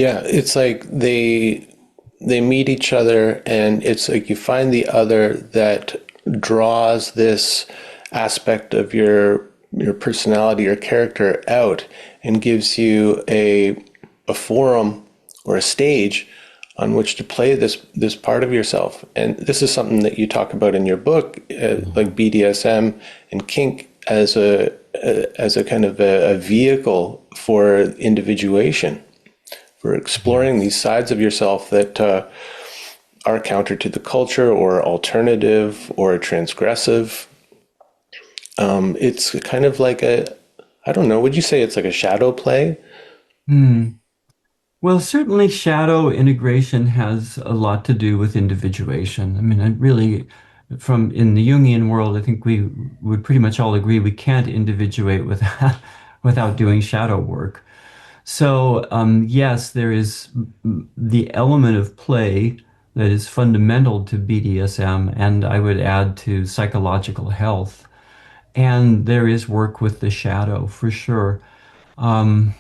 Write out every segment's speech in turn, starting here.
Yeah, it's like they meet each other, and it's like you find the other that draws this aspect of your personality or character out and gives you a forum or a stage on which to play this part of yourself. And this is something that you talk about in your book, like BDSM and kink as a kind of a vehicle for individuation, for exploring these sides of yourself that are counter to the culture or alternative or transgressive. It's kind of like I don't know, would you say it's like a shadow play? Hmm. Well, certainly shadow integration has a lot to do with individuation. I mean, I really, from in the Jungian world, I think we would pretty much all agree we can't individuate without without doing shadow work. So, yes, there is the element of play that is fundamental to BDSM, and I would add to psychological health. And there is work with the shadow for sure. Um,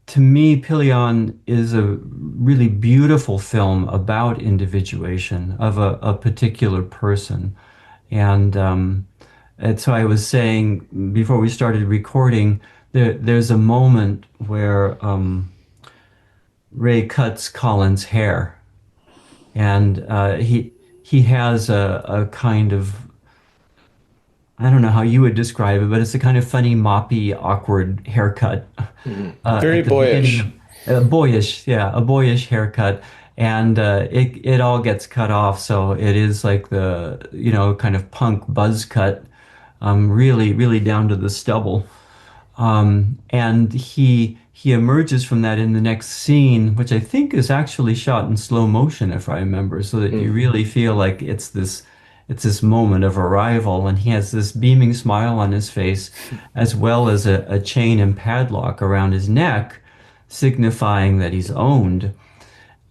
to me, Pillion is a really beautiful film about individuation of a particular person. And so I was saying before we started recording, there's a moment where Ray cuts Colin's hair, and he has a kind of, I don't know how you would describe it, but it's a kind of funny, moppy, awkward haircut Very at the beginning boyish. of boyish, yeah, a boyish haircut, and it all gets cut off, so it is like the kind of punk buzz cut, really really down to the stubble. And he emerges from that in the next scene, which I think is actually shot in slow motion, if I remember, so that you really feel like it's this moment of arrival, and he has this beaming smile on his face, as well as a chain and padlock around his neck, signifying that he's owned.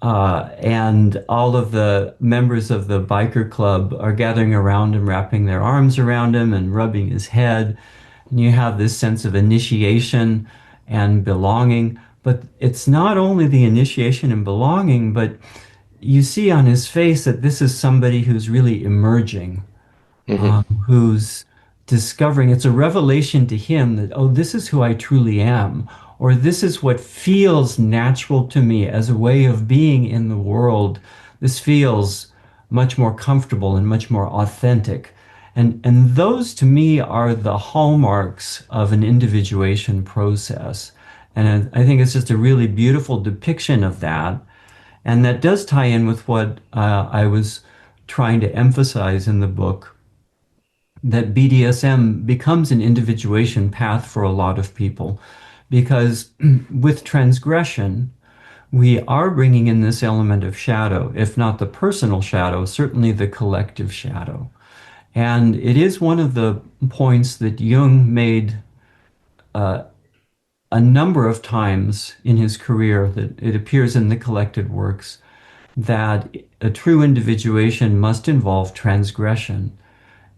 And all of the members of the biker club are gathering around him, wrapping their arms around him and rubbing his head. And you have this sense of initiation and belonging. But it's not only the initiation and belonging, but you see on his face that this is somebody who's really emerging, who's discovering. It's a revelation to him that, oh, this is who I truly am, or this is what feels natural to me as a way of being in the world. This feels much more comfortable and much more authentic. And those to me are the hallmarks of an individuation process. And I think it's just a really beautiful depiction of that. And that does tie in with what I was trying to emphasize in the book, that BDSM becomes an individuation path for a lot of people because with transgression, we are bringing in this element of shadow, if not the personal shadow, certainly the collective shadow. And it is one of the points that Jung made a number of times in his career, that it appears in the collected works, that a true individuation must involve transgression.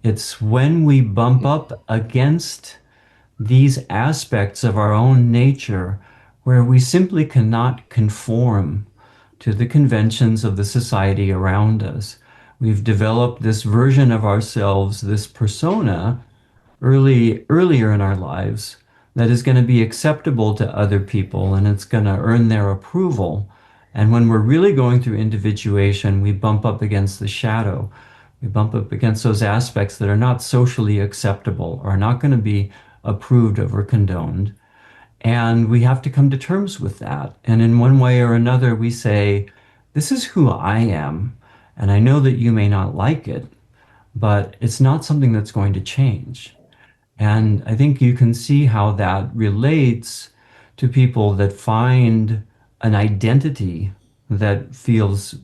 It's when we bump up against these aspects of our own nature where we simply cannot conform to the conventions of the society around us. We've developed this version of ourselves, this persona, earlier in our lives that is going to be acceptable to other people, and it's going to earn their approval. And when we're really going through individuation, we bump up against the shadow. We bump up against those aspects that are not socially acceptable, are not going to be approved of or condoned. And we have to come to terms with that. And in one way or another, we say, this is who I am. And I know that you may not like it, but it's not something that's going to change. And I think you can see how that relates to people that find an identity that feels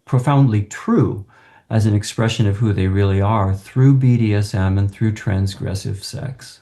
profoundly true as an expression of who they really are through BDSM and through transgressive sex.